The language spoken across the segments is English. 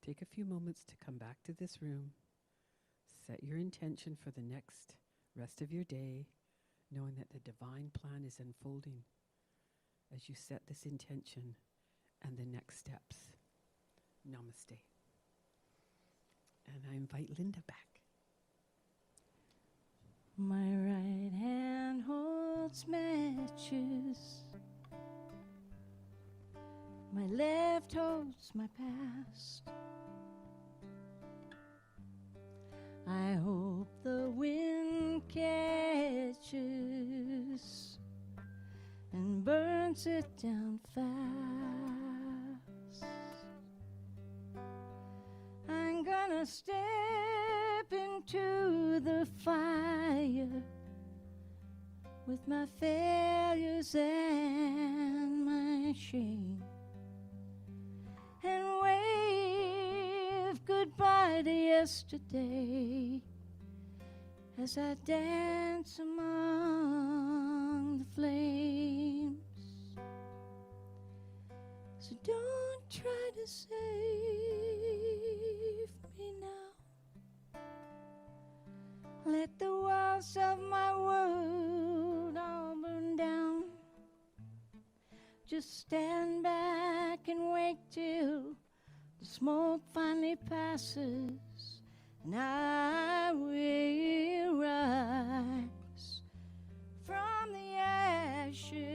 take a few moments to come back to this room, set your intention for the next rest of your day, knowing that the divine plan is unfolding as you set this intention and the next steps. Namaste. And I invite Linda back. My right hand holds matches. My left holds my past. I hope the wind catches and burns it down fast. I'm gonna step into the fire with my failures and my shame, and wave goodbye to yesterday as I dance among the flames. So don't try to save me now. Let the walls of my world all burn down. Just stand back and wait till the smoke finally passes, and I will rise from the ashes,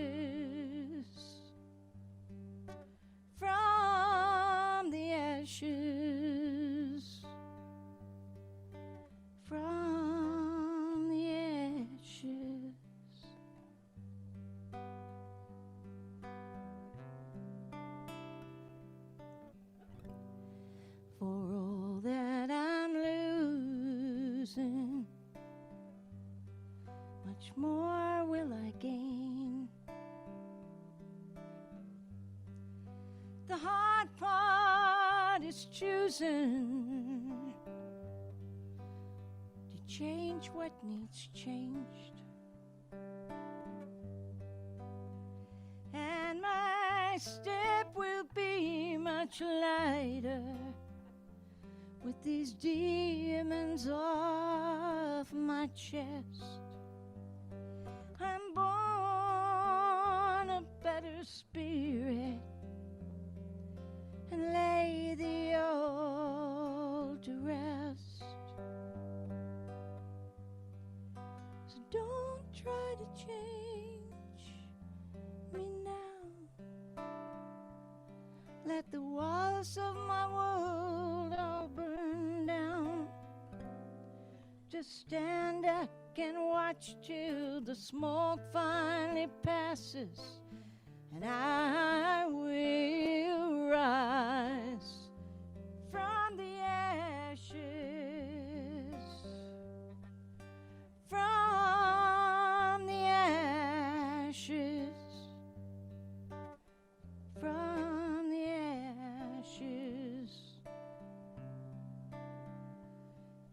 from the ashes, from the ashes. For all that I'm losing, much more will I gain. The hard part is choosing to change what needs changed, and my step will be much lighter with these demons off my chest. I'm born a better spirit and lay the old to rest. So don't try to change me now. Let the walls of my world all burn down. Just stand back and watch till the smoke finally passes, and I will rise from the ashes, from the ashes, from the ashes,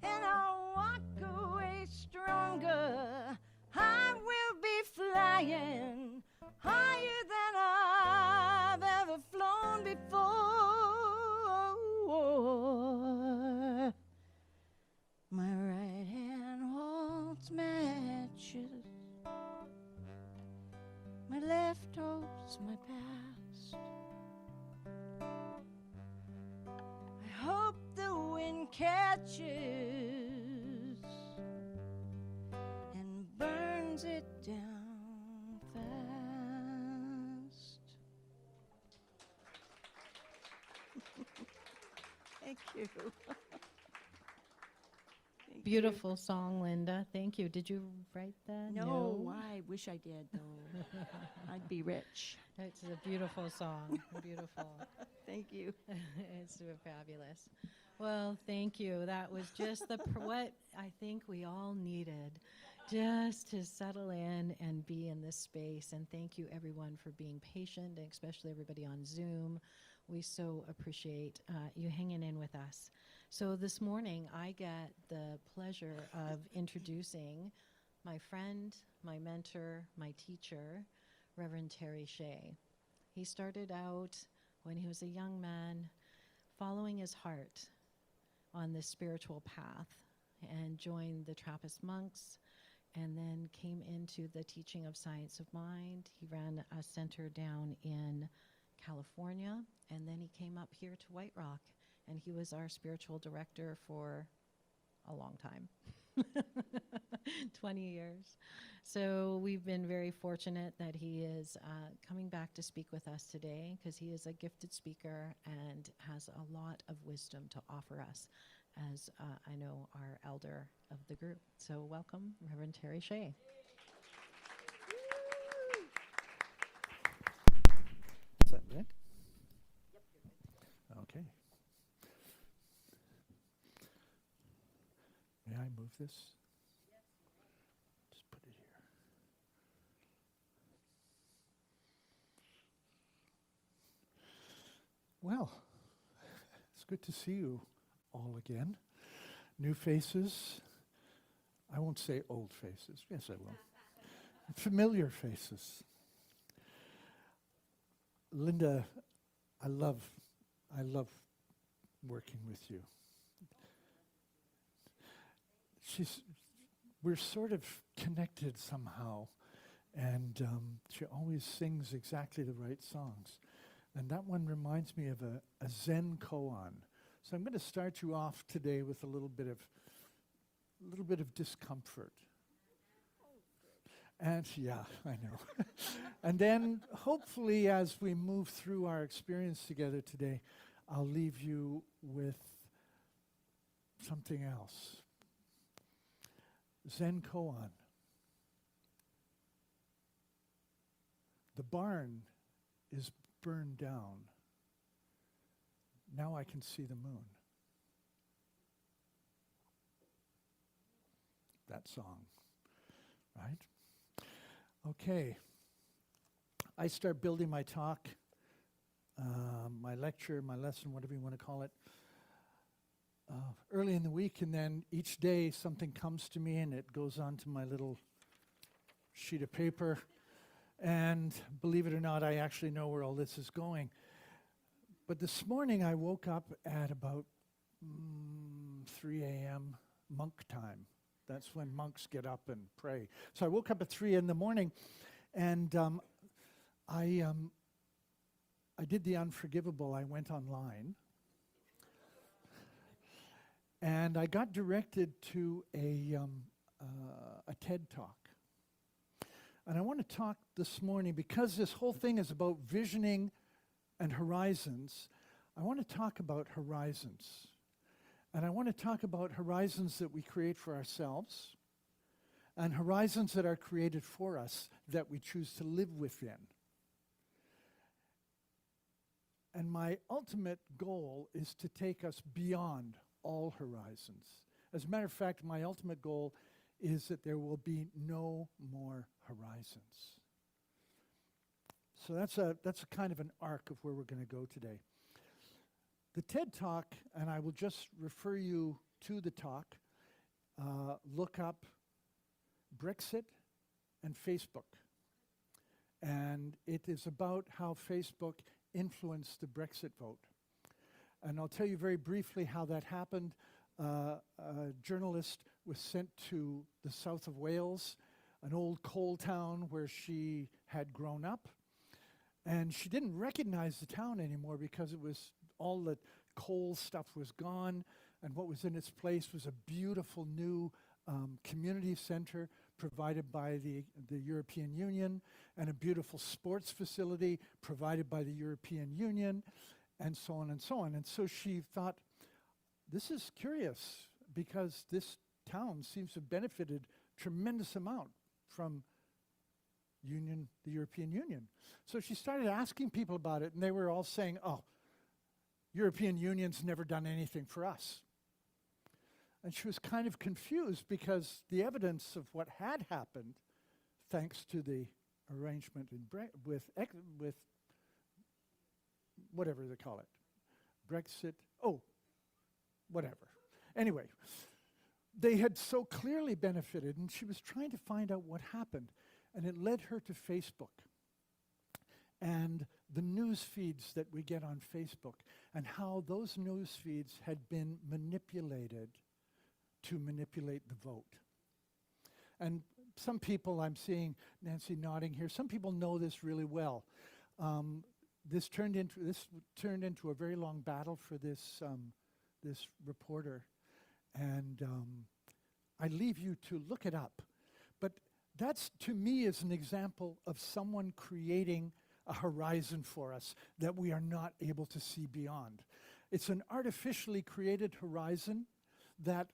and I'll walk away stronger. I will be flying higher than I've ever flown before. My right hand holds matches, my left holds my past. I hope the wind catches and burns it down fast. Thank you. Thank Beautiful song, Linda. Thank you. Did you write that? you. No, I wish I did, though. I'd be rich. It's a beautiful song. Beautiful. Thank you. It's fabulous. Well, thank you. That was just what I think we all needed, just to settle in and be in this space. And thank you, everyone, for being patient, and especially everybody on Zoom. We so appreciate you hanging in with us. So this morning, I get the pleasure of introducing my friend, my mentor, my teacher, Rev Terry Shea. He started out when he was a young man following his heart on this spiritual path and joined the Trappist monks and then came into the teaching of science of mind. He ran a center down in California, and then he came up here to White Rock, and he was our spiritual director for a long time. 20 years. So we've been very fortunate that he is coming back to speak with us today, because he is a gifted speaker and has a lot of wisdom to offer us, as I know our elder of the group. So welcome, Rev Terry Shea. Is that right? Yep. Okay. May I move this? Yes. Just put it here. Well, it's good to see you all again. New faces. I won't say old faces. Yes, I will. Familiar faces. Linda, I love working with you. We're sort of connected somehow, and she always sings exactly the right songs. And that one reminds me of a Zen koan. So I'm going to start you off today with a little bit of discomfort. And yeah, I know. And then hopefully as we move through our experience together today, I'll leave you with something else. Zen koan. The barn is burned down. Now I can see the moon. That song, right? Okay. I start building my talk, my lecture, my lesson, whatever you want to call it, early in the week, and then each day something comes to me and it goes onto my little sheet of paper. And believe it or not, I actually know where all this is going. But this morning I woke up at about 3 a.m. monk time. That's when monks get up and pray. So I woke up at 3 in the morning, and I did the unforgivable. I went online, and I got directed to a TED Talk. And I want to talk this morning, because this whole thing is about visioning and horizons. I want to talk about horizons. And I want to talk about horizons that we create for ourselves, and horizons that are created for us that we choose to live within. And my ultimate goal is to take us beyond all horizons. As a matter of fact, my ultimate goal is that there will be no more horizons. So that's a kind of an arc of where we're going to go today. The TED Talk, and I will just refer you to the talk, look up Brexit and Facebook. And it is about how Facebook influenced the Brexit vote. And I'll tell you very briefly how that happened. A journalist was sent to the south of Wales, an old coal town where she had grown up. And she didn't recognize the town anymore because it was all the coal stuff was gone, and what was in its place was a beautiful new community center provided by the European Union, and a beautiful sports facility provided by the European Union, and so on and so on. And so she thought, this is curious, because this town seems to have benefited tremendous amount from the European Union. So she started asking people about it, and they were all saying, oh, European Union's never done anything for us. And she was kind of confused, because the evidence of what had happened, thanks to the arrangement with whatever they call it, Brexit, whatever. Anyway, they had so clearly benefited, and she was trying to find out what happened. And it led her to Facebook. And the news feeds that we get on Facebook and how those news feeds had been manipulated to manipulate the vote. And some people, I'm seeing Nancy nodding here, some people know this really well. This turned into a very long battle for this reporter, and I leave you to look it up. But that's, to me, is an example of someone creating a horizon for us that we are not able to see beyond. It's an artificially created horizon that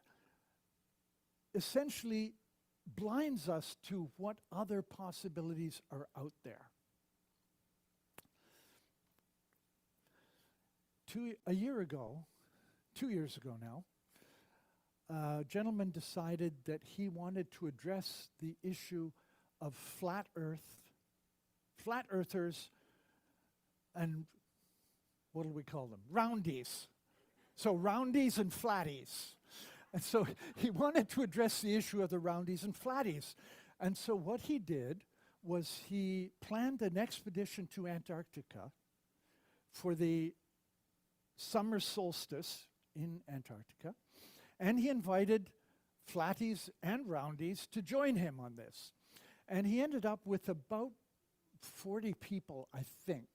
essentially blinds us to what other possibilities are out there. 2 years ago now, a gentleman decided that he wanted to address the issue of flat earthers, and what do we call them? Roundies. So roundies and flatties. And so he wanted to address the issue of the roundies and flatties. And so what he did was he planned an expedition to Antarctica for the summer solstice in Antarctica, and he invited flatties and roundies to join him on this. And he ended up with about 40 people, I think,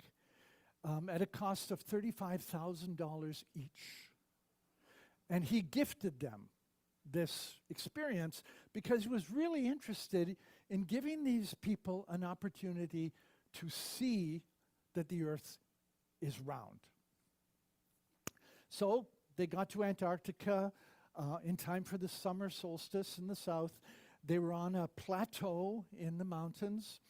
at a cost of $35,000 each. And he gifted them this experience because he was really interested in giving these people an opportunity to see that the earth is round. So they got to Antarctica in time for the summer solstice in the south. They were on a plateau in the mountains,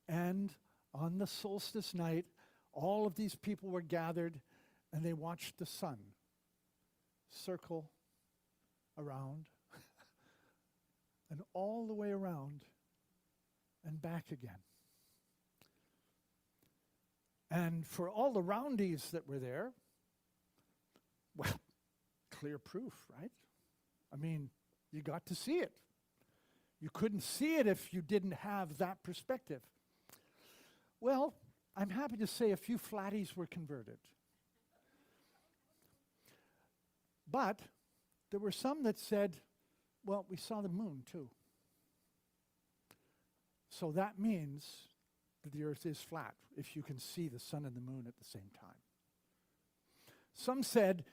and on the solstice night, all of these people were gathered, and they watched the sun circle around and all the way around and back again. And for all the roundies that were there, well, clear proof, right? I mean, you got to see it. You couldn't see it if you didn't have that perspective. Well, I'm happy to say a few flatties were converted. But there were some that said, well, we saw the moon too. So that means that the earth is flat if you can see the sun and the moon at the same time. Some said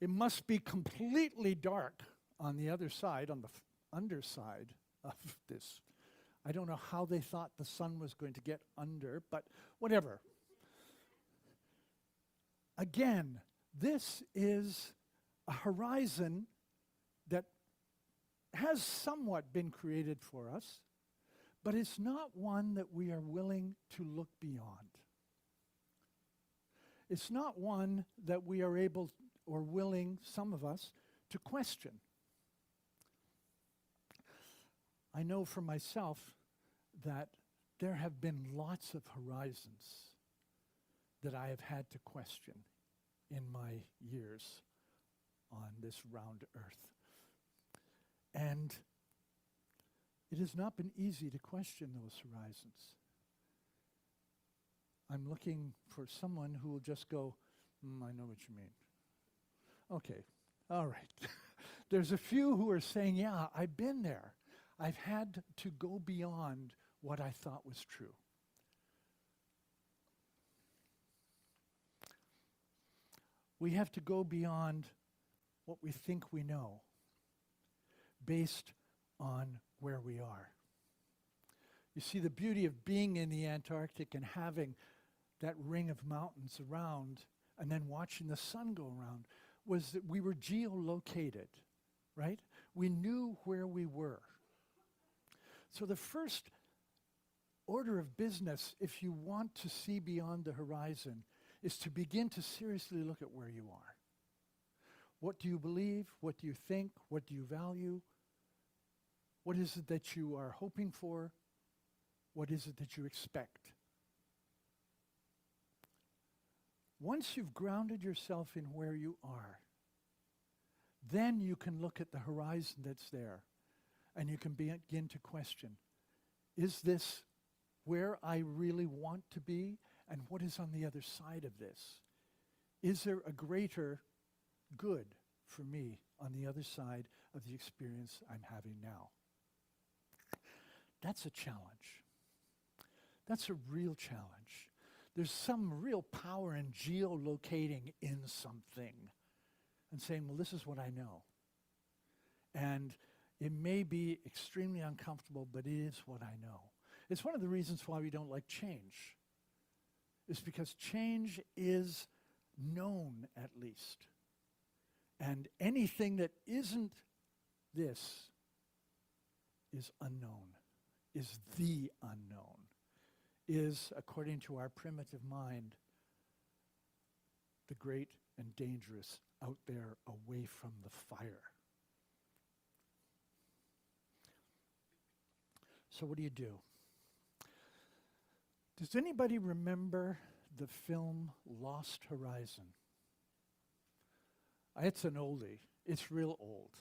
it must be completely dark on the other side, on the underside of this. I don't know how they thought the sun was going to get under, but whatever. Again, this is a horizon that has somewhat been created for us, but it's not one that we are willing to look beyond. It's not one that we are able or willing, some of us, to question. I know for myself that there have been lots of horizons that I have had to question in my years on this round earth. And it has not been easy to question those horizons. I'm looking for someone who will just go, I know what you mean. Okay, all right. There's a few who are saying, yeah, I've been there. I've had to go beyond what I thought was true. We have to go beyond what we think we know based on where we are. You see, the beauty of being in the Antarctic and having that ring of mountains around and then watching the sun go around was that we were geolocated, right? We knew where we were. So the first order of business, if you want to see beyond the horizon, is to begin to seriously look at where you are. What do you believe? What do you think? What do you value? What is it that you are hoping for? What is it that you expect? Once you've grounded yourself in where you are, then you can look at the horizon that's there, and you can begin to question, is this where I really want to be? And what is on the other side of this? Is there a greater good for me on the other side of the experience I'm having now? That's a challenge. That's a real challenge. There's some real power in geolocating in something and saying, well, this is what I know. And it may be extremely uncomfortable, but it is what I know. It's one of the reasons why we don't like change. It's because change is known, at least. And anything that isn't this is unknown, is the unknown, is, according to our primitive mind, the great and dangerous out there away from the fire. So what do you do? Does anybody remember the film Lost Horizon? It's an oldie. It's real old.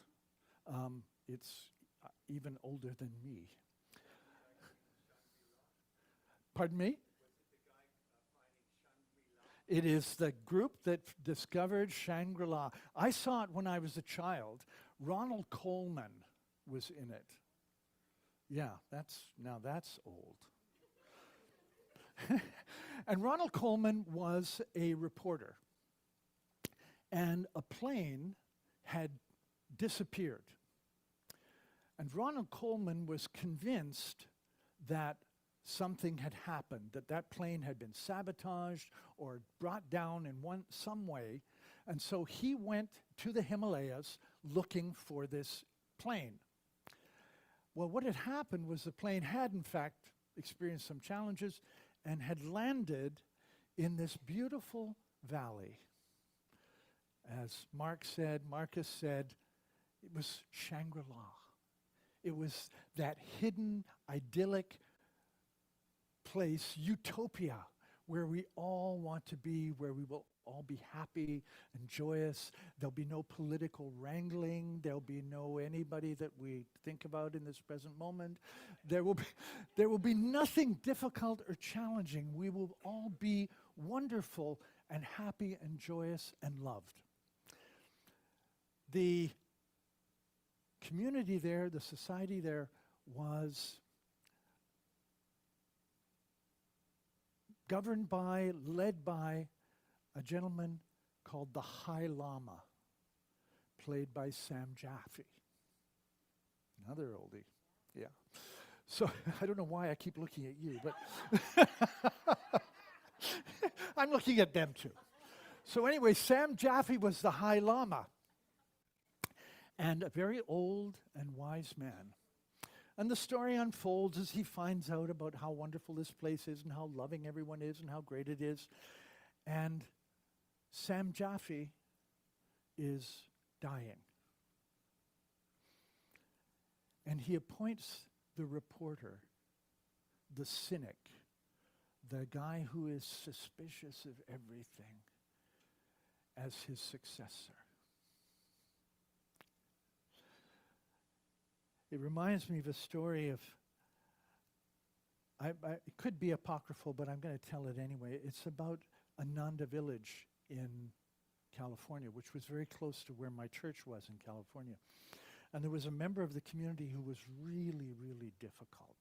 It's even older than me. Pardon me? It is the group that discovered Shangri-La. I saw it when I was a child. Ronald Colman was in it. Yeah, that's old. And Ronald Colman was a reporter. And a plane had disappeared. And Ronald Colman was convinced that something had happened, that plane had been sabotaged or brought down in some way. And so he went to the Himalayas looking for this plane. Well, what had happened was the plane had, in fact, experienced some challenges and had landed in this beautiful valley. As Marcus said, it was Shangri-La. It was that hidden, idyllic place, utopia, where we all want to be, where we will all be happy and joyous. There'll be no political wrangling. There'll be no anybody that we think about in this present moment. There will be nothing difficult or challenging. We will all be wonderful and happy and joyous and loved. The community there, the society there, was governed by, led by a gentleman called the High Lama, played by Sam Jaffe. Another oldie, yeah. So I don't know why I keep looking at you, but I'm looking at them too. So anyway, Sam Jaffe was the High Lama, and a very old and wise man. And the story unfolds as he finds out about how wonderful this place is and how loving everyone is and how great it is. And Sam Jaffe is dying. And he appoints the reporter, the cynic, the guy who is suspicious of everything, as his successor. It reminds me of a story of, it could be apocryphal, but I'm going to tell it anyway. It's about Ananda Village in California, which was very close to where my church was in California. And there was a member of the community who was really, really difficult.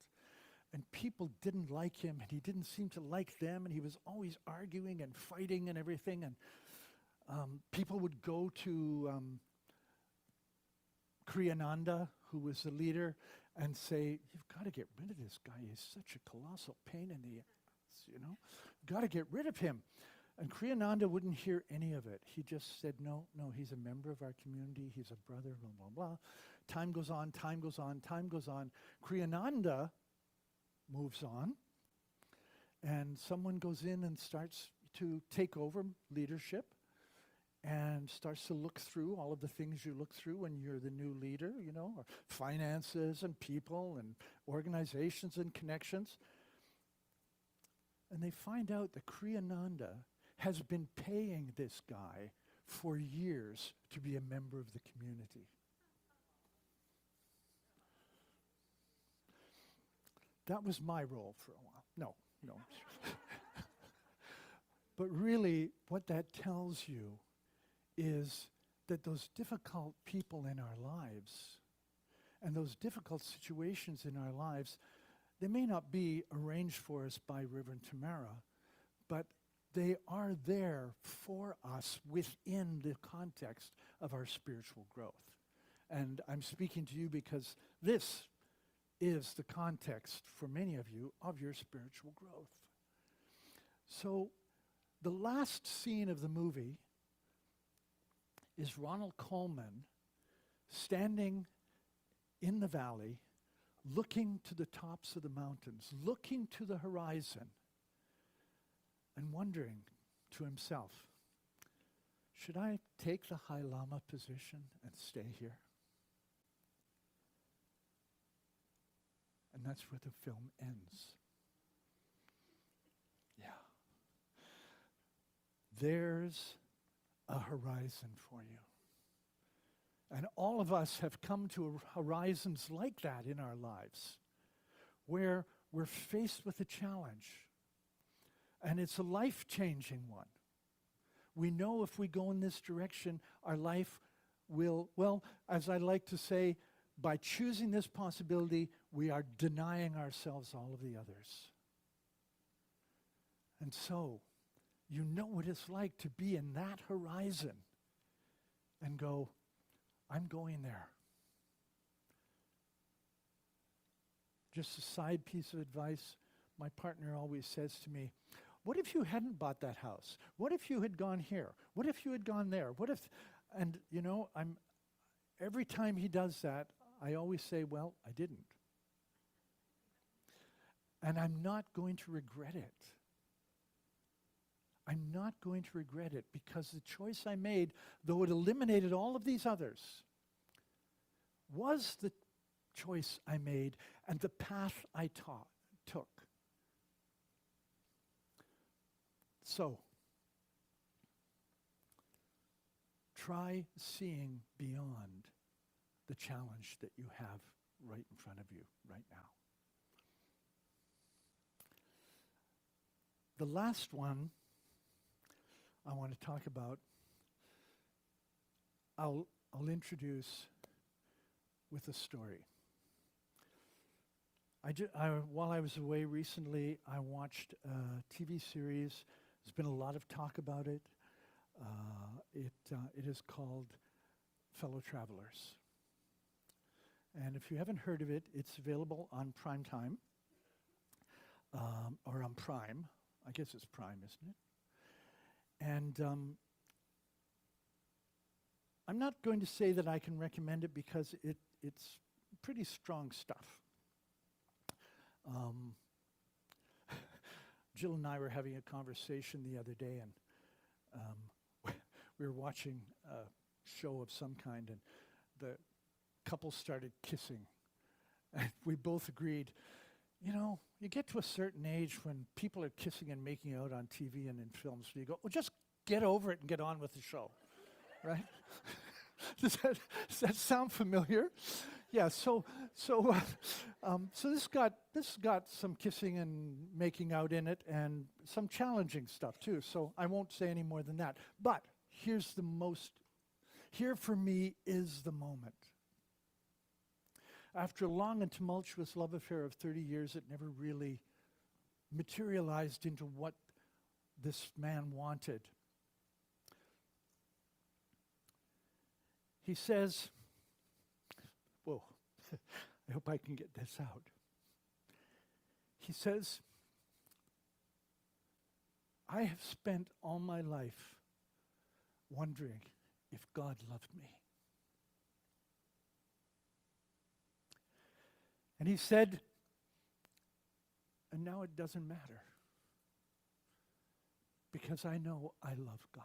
And people didn't like him, and he didn't seem to like them, and he was always arguing and fighting and everything. And people would go to Kriyananda, who was the leader, and say, you've got to get rid of this guy. He's such a colossal pain in the ass, you know. You've got to get rid of him. And Kriyananda wouldn't hear any of it. He just said, no, he's a member of our community. He's a brother, blah, blah, blah. Time goes on, time goes on, time goes on. Kriyananda moves on, and someone goes in and starts to take over leadership and starts to look through all of the things you look through when you're the new leader, you know, or finances and people and organizations and connections. And they find out that Kriyananda has been paying this guy for years to be a member of the community. That was my role for a while. No. But really, what that tells you is that those difficult people in our lives and those difficult situations in our lives, they may not be arranged for us by Reverend Tamara, but they are there for us within the context of our spiritual growth. And I'm speaking to you because this is the context for many of you of your spiritual growth. So the last scene of the movie is Ronald Coleman standing in the valley, looking to the tops of the mountains, looking to the horizon, and wondering to himself, should I take the High Lama position and stay here? And that's where the film ends. Yeah. There's a horizon for you. And all of us have come to horizons like that in our lives, where we're faced with a challenge. And it's a life-changing one. We know if we go in this direction, our life will, well, as I like to say, by choosing this possibility, we are denying ourselves all of the others. And so, you know what it's like to be in that horizon and go, I'm going there. Just a side piece of advice, my partner always says to me, what if you hadn't bought that house? What if you had gone here? What if you had gone there? What if, and you know, every time he does that, I always say, well, I didn't. And I'm not going to regret it. I'm not going to regret it because the choice I made, though it eliminated all of these others, was the choice I made and the path I took. So, try seeing beyond the challenge that you have right in front of you right now. The last one I want to talk about, I'll introduce with a story. While I was away recently, I watched a TV series. There's been a lot of talk about it. It is called Fellow Travelers. And if you haven't heard of it, it's available on Prime Time, or on Prime. I guess it's Prime, isn't it? And I'm not going to say that I can recommend it because it's pretty strong stuff. Jill and I were having a conversation the other day, and we were watching a show of some kind, and the couple started kissing. And we both agreed, you know, you get to a certain age when people are kissing and making out on TV and in films, so you go, well, just get over it and get on with the show, right? Does that sound familiar? Yeah. So this got some kissing and making out in it, and some challenging stuff too. So I won't say any more than that. But here for me is the moment. After a long and tumultuous love affair of 30 years, it never really materialized into what this man wanted. He says, whoa, I hope I can get this out. He says, I have spent all my life wondering if God loved me. And he said, and now it doesn't matter, because I know I love God.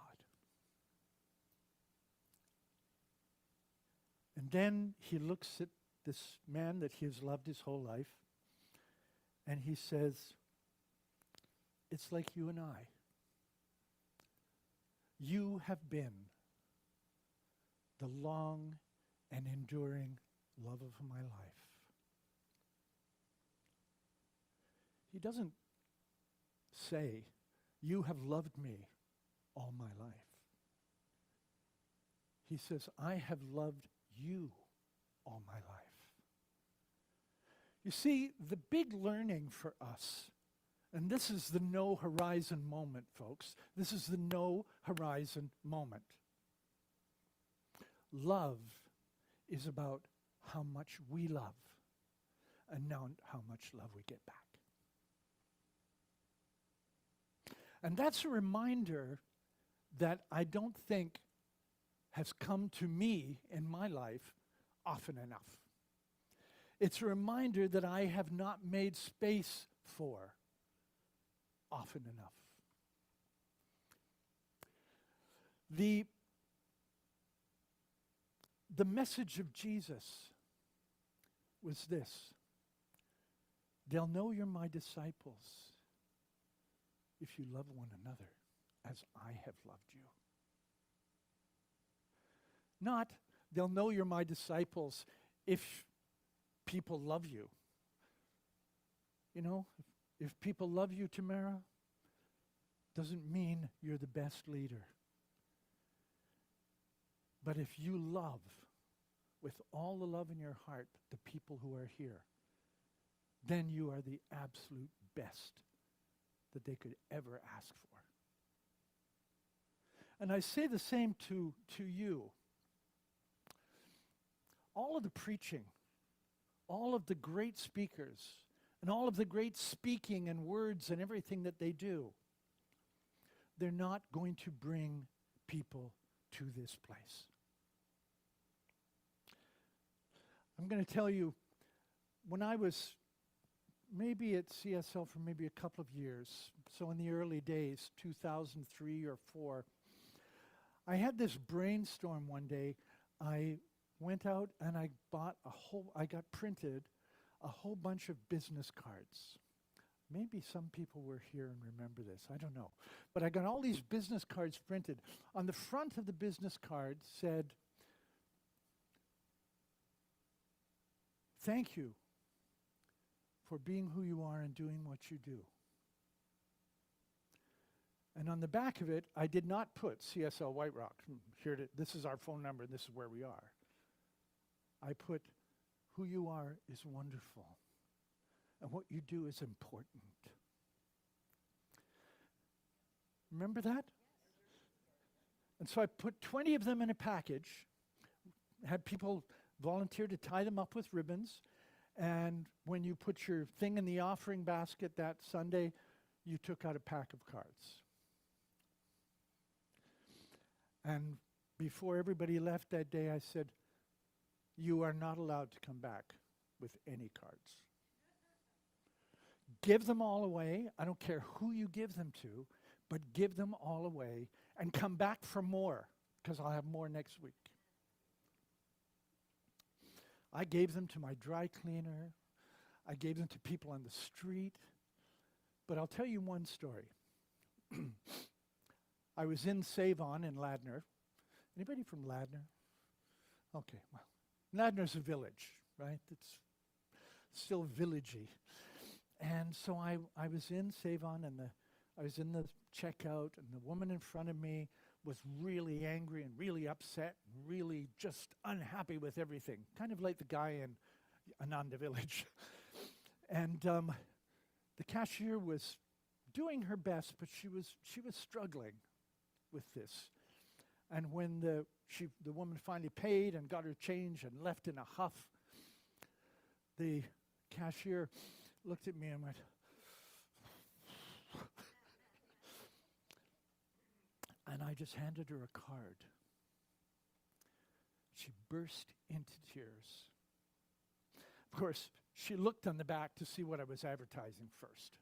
And then he looks at this man that he has loved his whole life, and he says, it's like you and I. You have been the long and enduring love of my life. He doesn't say you have loved me all my life. He says, I have loved you all my life. You see, the big learning for us, and this is the no horizon moment, folks. This is the no horizon moment. Love is about how much we love and not how much love we get back. And that's a reminder that I don't think has come to me in my life often enough. It's a reminder that I have not made space for often enough. The message of Jesus was this: they'll know you're my disciples if you love one another as I have loved you. Not, they'll know you're my disciples if people love you. You know, if people love you, Tamara, doesn't mean you're the best leader. But if you love with all the love in your heart the people who are here, then you are the absolute best that they could ever ask for. And I say the same to you. All of the preaching, all of the great speakers, and all of the great speaking and words and everything that they do, they're not going to bring people to this place. I'm going to tell you, when I was maybe at CSL for maybe a couple of years, so in the early days, 2003 or 4, I had this brainstorm one day. I went out and I got printed a whole bunch of business cards. Maybe some people were here and remember this, I don't know. But I got all these business cards printed. On the front of the business card said, thank you for being who you are and doing what you do. And on the back of it, I did not put CSL White Rock. This is our phone number, this is where we are. I put, who you are is wonderful, and what you do is important. Remember that? And so I put 20 of them in a package, had people volunteer to tie them up with ribbons, and when you put your thing in the offering basket that Sunday, you took out a pack of cards. And before everybody left that day, I said, you are not allowed to come back with any cards. Give them all away. I don't care who you give them to, but give them all away and come back for more, because I'll have more next week. I gave them to my dry cleaner. I gave them to people on the street. But I'll tell you one story. I was in Savon in Ladner. Anybody from Ladner? Okay, well, Ladner's a village, right? It's still villagey. And so I was in Savon, and I was in the checkout, and the woman in front of me was really angry and really upset and really just unhappy with everything, kind of like the guy in Ananda Village. And the cashier was doing her best, but she was struggling with this. And when the woman finally paid and got her change and left in a huff, the cashier looked at me and went, and I just handed her a card. She burst into tears. Of course, she looked on the back to see what I was advertising first.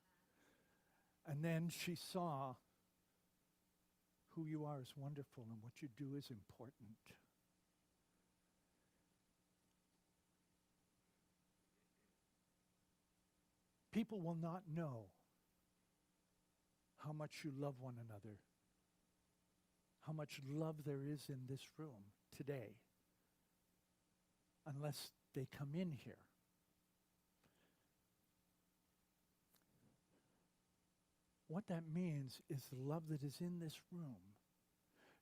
And then she saw who you are is wonderful and what you do is important. People will not know how much you love one another, how much love there is in this room today, unless they come in here. what that means is the love that is in this room,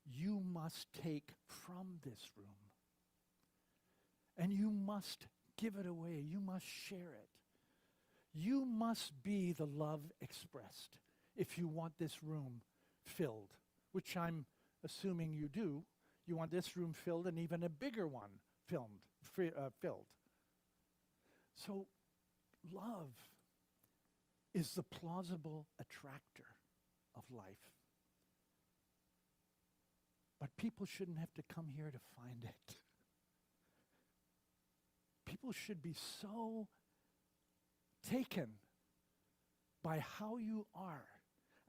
you must take from this room. And you must give it away. You must share it. You must be the love expressed if you want this room filled, which I'm assuming you do. You want this room filled and even a bigger one filled. So love is the plausible attractor of life. But people shouldn't have to come here to find it. People should be so taken by how you are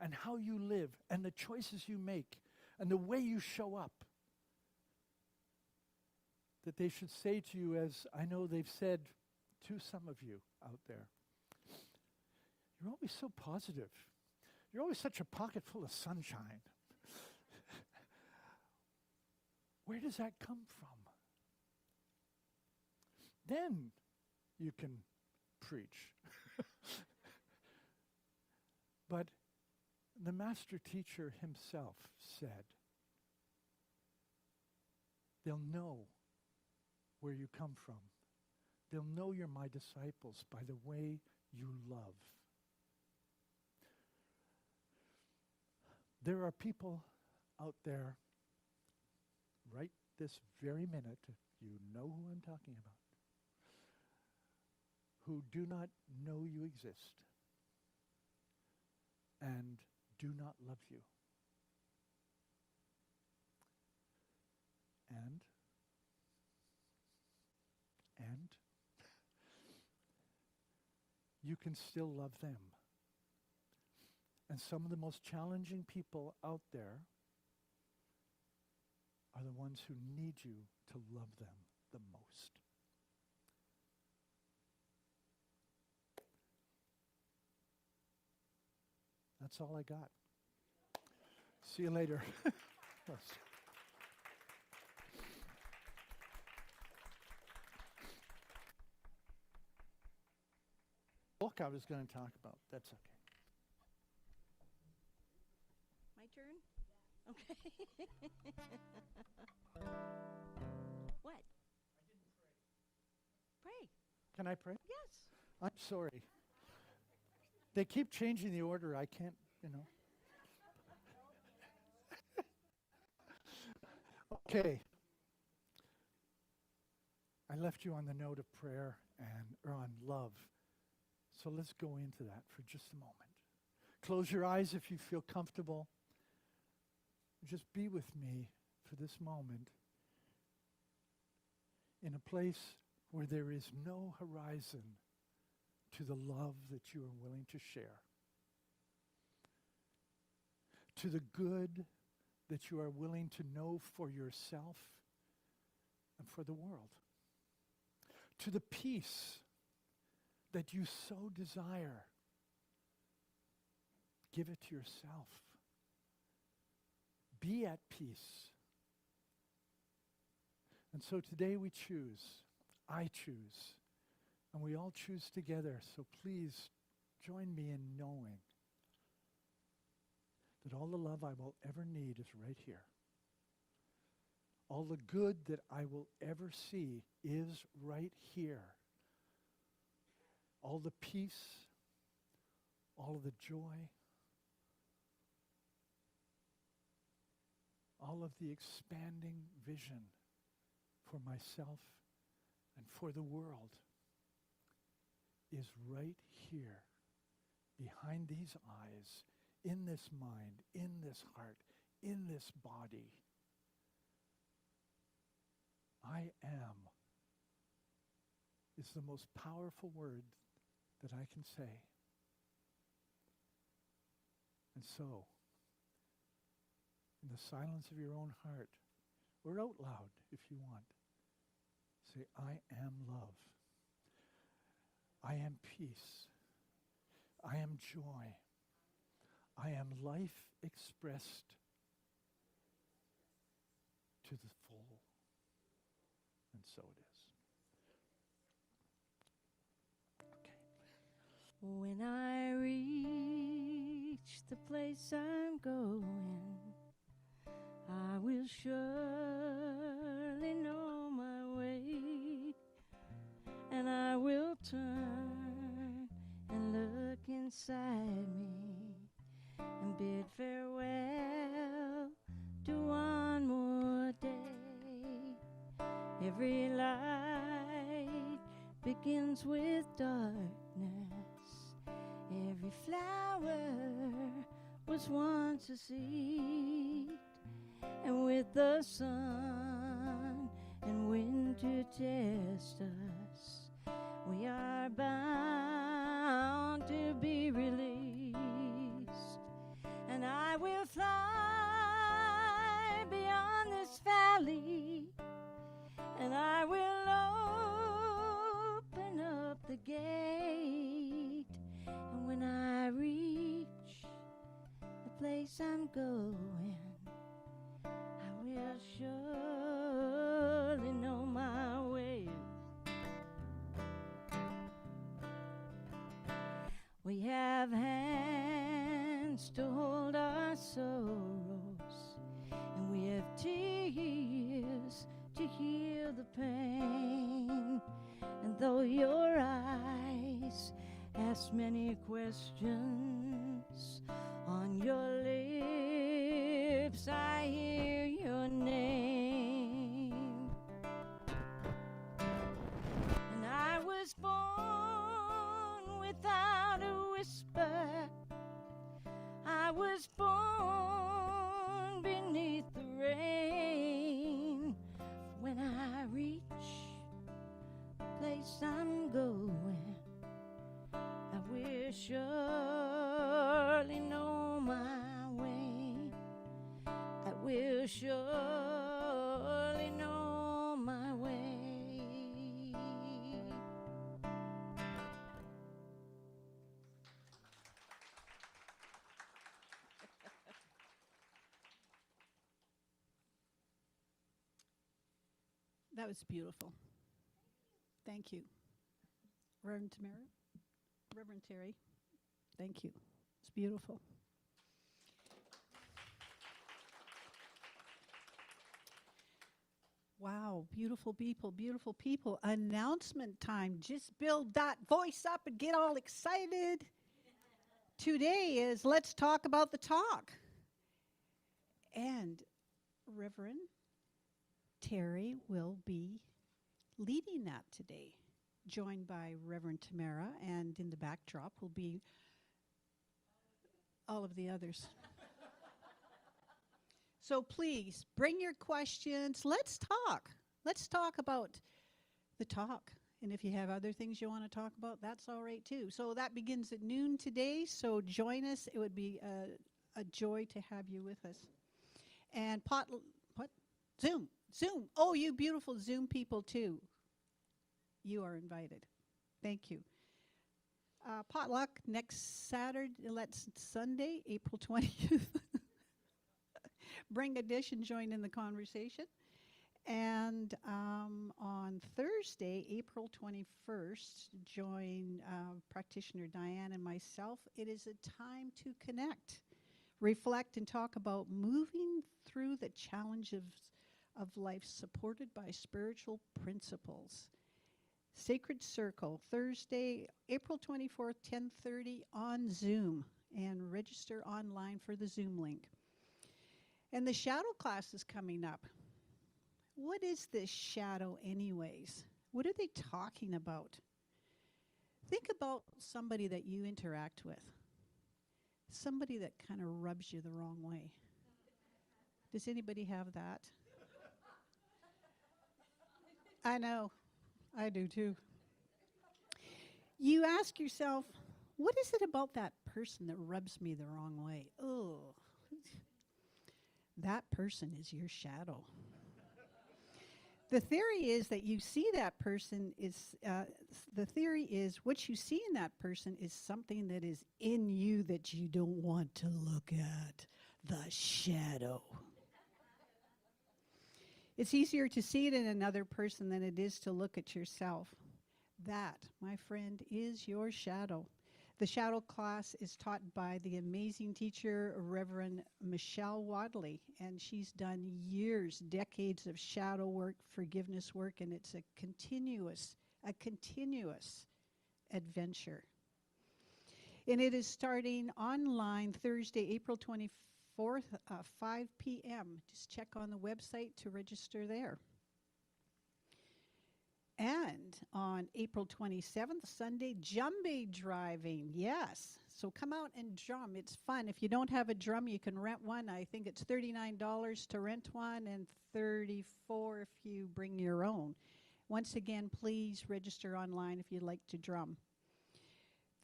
and how you live and the choices you make and the way you show up that they should say to you, as I know they've said to some of you out there, you're always so positive. You're always such a pocket full of sunshine. Where does that come from? Then you can preach. But the master teacher himself said, they'll know where you come from. They'll know you're my disciples by the way you love. There are people out there right this very minute, you know who I'm talking about, who do not know you exist and do not love you. And you can still love them. And some of the most challenging people out there are the ones who need you to love them the most. That's all I got. See you later. Book I was going to talk about. That's okay. My turn? Okay. What? I didn't pray. Can I pray? Yes. I'm sorry. They keep changing the order. I can't, Okay. I left you on the note of prayer or on love. So let's go into that for just a moment. Close your eyes if you feel comfortable. Just be with me for this moment in a place where there is no horizon to the love that you are willing to share, to the good that you are willing to know for yourself and for the world, to the peace that you so desire. Give it to yourself. Be at peace. And so today we choose, I choose, and we all choose together. So please join me in knowing that all the love I will ever need is right here. All the good that I will ever see is right here. All the peace, all of the joy, all of the expanding vision for myself and for the world is right here, behind these eyes, in this mind, in this heart, in this body. I am is the most powerful word that I can say. And so, in the silence of your own heart, or out loud if you want, say, I am love. I am peace. I am joy. I am life expressed to the full. And so it is. Okay. When I reach the place I'm going. I will surely know my way, and I will turn and look inside me and bid farewell to one more day. Every light begins with darkness. Every flower was once a seed, and with the sun and wind to test us, we are bound to be released. And I will fly beyond this valley, and I will open up the gate. And when I reach the place I'm going, I will surely know my way. We have hands to hold our sorrows, and we have tears to heal the pain. And though your eyes ask many questions, on your lips I hear your name. And I was born without a whisper. I was born beneath the rain. When I reach the place I'm going, I will surely know my way. I will surely know my way. That was beautiful. Thank you. Reverend Tamara, Reverend Terry, thank you. It's beautiful. Wow, beautiful people, beautiful people. Announcement time. Just build that voice up and get all excited. Today is Let's Talk About the Talk. And Reverend Terry will be leading that today, joined by Reverend Tamara, and in the backdrop will be all of the others. So please bring your questions. Let's talk. Let's talk about the talk. And if you have other things you want to talk about, that's all right too. So that begins at noon today. So join us. It would be a joy to have you with us. And Zoom. Oh, you beautiful Zoom people too. You are invited. Thank you. Potluck next Sunday, April 20th. Bring a dish and join in the conversation. And on Thursday, April 21st, join practitioner Diane and myself. It is a time to connect, reflect, and talk about moving through the challenges of life supported by spiritual principles. Sacred Circle, Thursday, April 24th, 10:30 on Zoom, and register online for the Zoom link. And the shadow class is coming up. What is this shadow anyways? What are they talking about? Think about somebody that you interact with. Somebody that kind of rubs you the wrong way. Does anybody have that? I know. I do too. You ask yourself, what is it about that person that rubs me the wrong way? Oh, that person is your shadow. The theory is that you see that person is, the theory is what you see in that person is something that is in you that you don't want to look at. The shadow. It's easier to see it in another person than it is to look at yourself. That, my friend, is your shadow. The shadow class is taught by the amazing teacher, Reverend Michelle Wadley, and she's done years, decades of shadow work, forgiveness work, and it's a continuous adventure. And it is starting online Thursday, April 24th, 5 p.m. Just check on the website to register there. And on April 27th, Sunday, Jumbe driving. Yes. So come out and drum. It's fun. If you don't have a drum, you can rent one. I think it's $39 to rent one and $34 if you bring your own. Once again, please register online if you'd like to drum.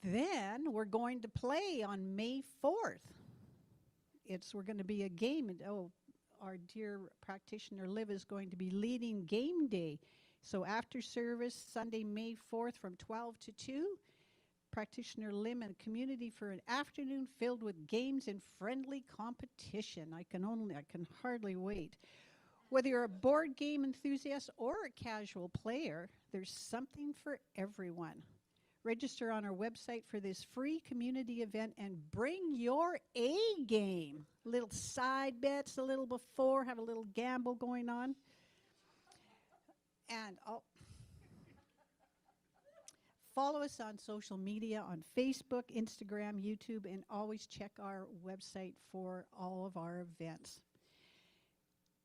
Then we're going to play on May 4th. We're going to be a game. And, our dear practitioner Liv is going to be leading game day. So after service, Sunday, May 4th from 12 to 2, practitioner Lim and community for an afternoon filled with games and friendly competition. I can hardly wait. Whether you're a board game enthusiast or a casual player, there's something for everyone. Register on our website for this free community event and bring your A game. Little side bets a little before, have a little gamble going on. And follow us on social media, on Facebook, Instagram, YouTube, and always check our website for all of our events.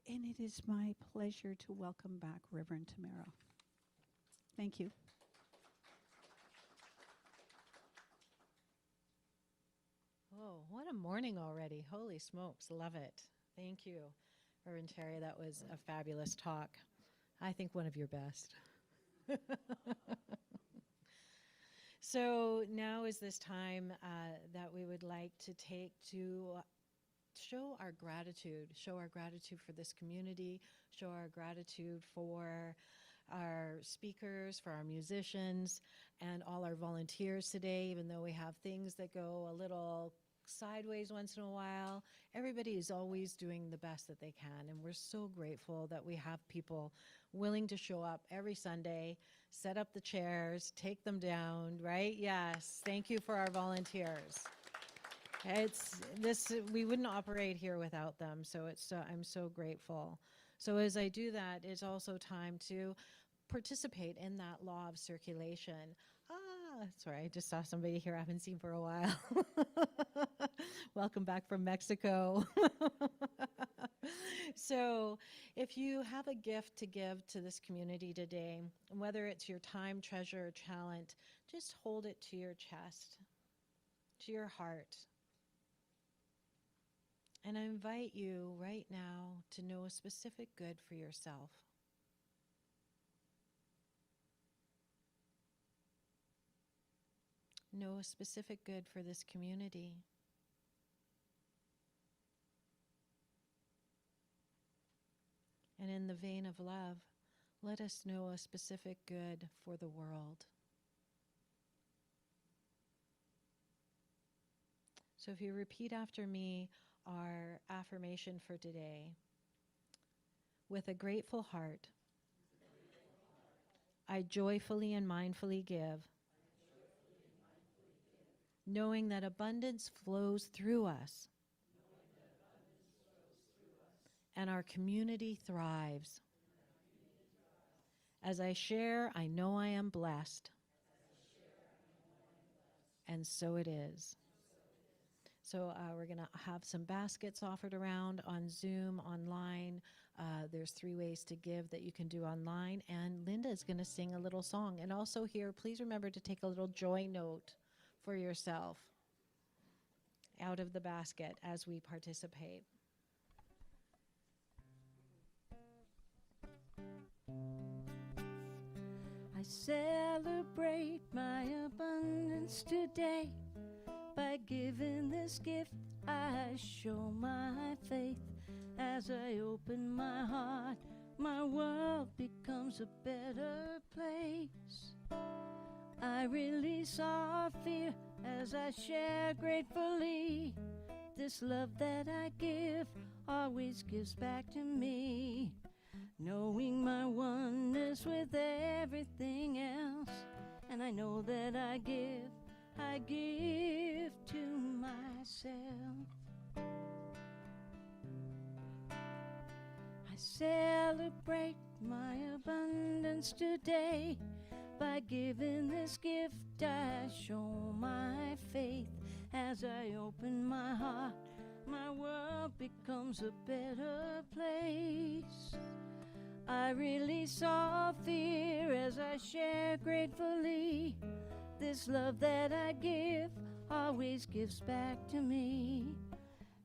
And it is my pleasure to welcome back Reverend Tamara. Thank you. Oh, what a morning already. Holy smokes, love it. Thank you, Reverend Terry. That was a fabulous talk. I think one of your best. So now is this time that we would like to take to show our gratitude for this community, show our gratitude for our speakers, for our musicians, and all our volunteers today. Even though we have things that go a little sideways once in a while, everybody is always doing the best that they can, and we're so grateful that we have people willing to show up every Sunday, set up the chairs, take them down, right? Yes, thank you for our volunteers. We wouldn't operate here without them, so I'm so grateful. So as I do that, it's also time to participate in that law of circulation. Sorry, I just saw somebody here I haven't seen for a while. Welcome back from Mexico. So if you have a gift to give to this community today, whether it's your time, treasure, or talent, just hold it to your chest, to your heart. And I invite you right now to know a specific good for yourself. Know a specific good for this community. And in the vein of love, let us know a specific good for the world. So if you repeat after me our affirmation for today. With a grateful heart, I joyfully and mindfully give, knowing that abundance flows through us, and our community thrives. As I share, I know I am blessed, and so it is. So we're going to have some baskets offered around on Zoom, online. There's 3 ways to give that you can do online, and Linda is going to sing a little song. And also here, please remember to take a little joy note for yourself out of the basket as we participate. I celebrate my abundance today. By giving this gift, I show my faith. As I open my heart, my world becomes a better place. I release all fear as I share gratefully. This love that I give always gives back to me. Knowing my oneness with everything else, and I know that I give I give to myself. I celebrate my abundance today. By giving this gift, I show my faith. As I open my heart, my world becomes a better place. I release all fear as I share gratefully. This love that I give always gives back to me.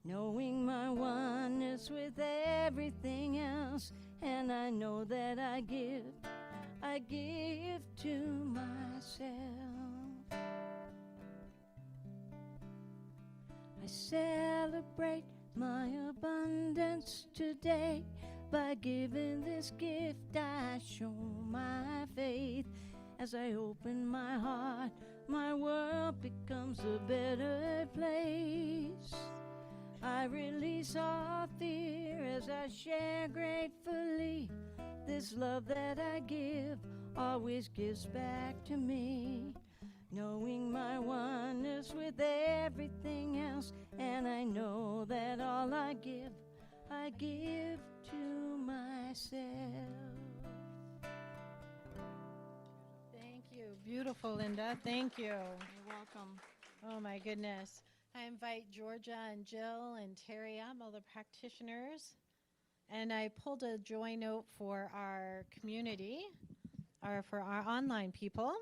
Knowing my oneness with everything else, and I know that I give to myself. I celebrate my abundance today. By giving this gift, I show my faith. As I open my heart, my world becomes a better place. I release all fear as I share gratefully. This love that I give always gives back to me. Knowing my oneness with everything else, and I know that all I give to myself. Thank you. Beautiful, Linda. Thank you. You're welcome. Oh, my goodness. I invite Georgia and Jill and Terry up, all the practitioners. And I pulled a joy note for our community, or for our online people.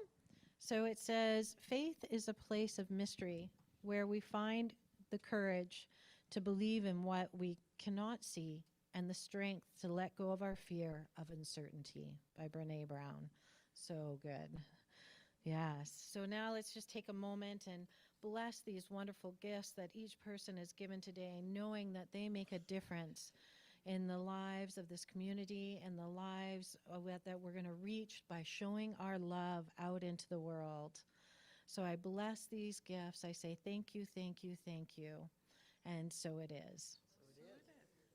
So it says, faith is a place of mystery where we find the courage to believe in what we cannot see and the strength to let go of our fear of uncertainty, by Brene Brown. So good. Yes. So now let's just take a moment and bless these wonderful gifts that each person has given today, knowing that they make a difference in the lives of this community and the lives that we're going to reach by showing our love out into the world. So I bless these gifts. I say thank you, thank you, thank you. And so it is.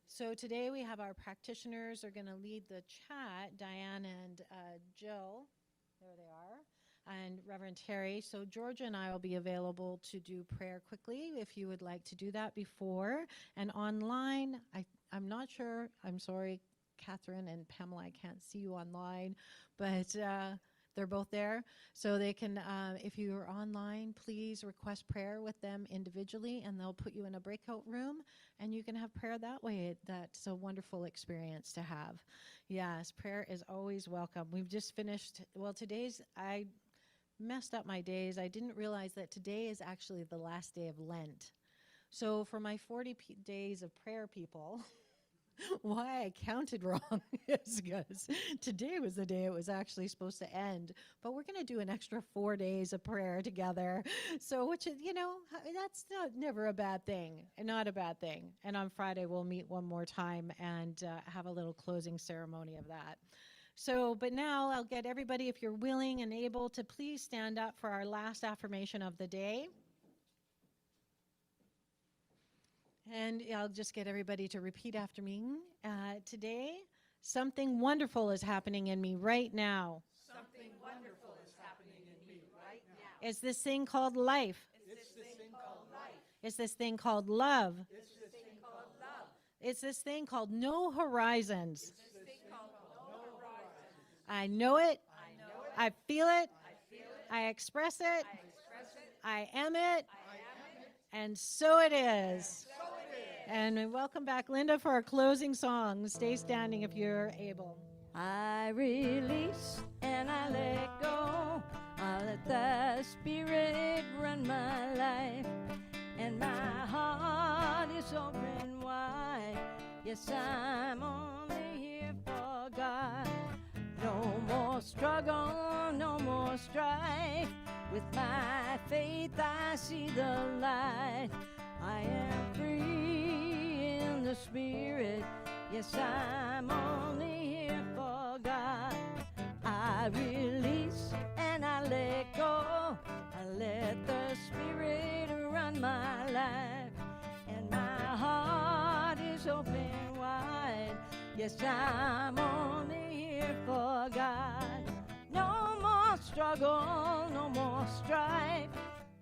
So today we have our practitioners are going to lead the chat, Diane and Jill. There they are. And Reverend Terry. So Georgia and I will be available to do prayer quickly if you would like to do that before. And online, I'm not sure. I'm sorry, Catherine and Pamela, I can't see you online, but they're both there. So they can, if you're online, please request prayer with them individually, and they'll put you in a breakout room, and you can have prayer that way. That's a wonderful experience to have. Yes, prayer is always welcome. We've just finished, well, I messed up my days. I didn't realize that today is actually the last day of Lent. So for my 40 days of prayer, people, why I counted wrong is because today was the day it was actually supposed to end. But we're going to do an extra 4 days of prayer together. So, which is, that's never a bad thing, not a bad thing. And on Friday, we'll meet one more time and have a little closing ceremony of that. So, but now I'll get everybody, if you're willing and able, to please stand up for our last affirmation of the day. And I'll just get everybody to repeat after me. Today, something wonderful is happening in me right now. Something wonderful is happening in me right now. It's this thing called life. It's this thing called life. It's this thing called love. It's this thing called love. It's this thing called no horizons. It's this thing called no horizons. I know it. I know it. I feel it. I feel it. I express it. I express it. I am it. I am it. And so it is. So it is. And welcome back, Linda, for our closing song. Stay standing if you're able. I release and I let go. I let the Spirit run my life, and my heart is open wide. Yes, I'm only here for God. No more struggle, no more strife. With my faith I see the light. I am free in the Spirit. Yes, I'm only here for God. I release and I let go. I let the Spirit run my life, and my heart is open wide. Yes, I'm only here for God. No more struggle, no more strife.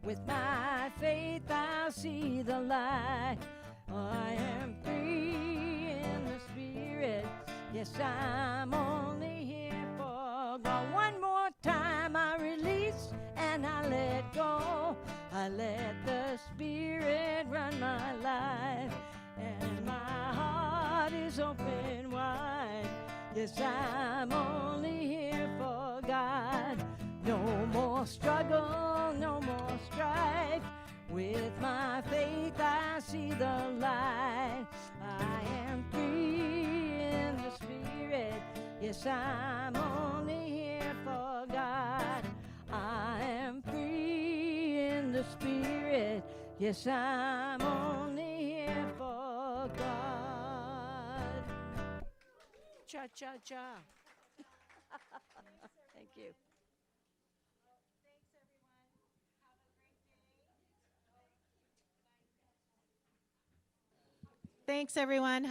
With my faith I'll see the light. I am free in the spirit. Yes, I'm only here for God. One more time I release and I let go. I let the spirit run my life, and my heart is open wide. Yes, I'm only here for God. No more struggle, no more strife. With my faith I see the light. I am free in the spirit. Yes, I'm only here for God. I am free in the spirit. Yes, I'm only here for God. Cha-cha-cha. Thank you. Thanks, everyone.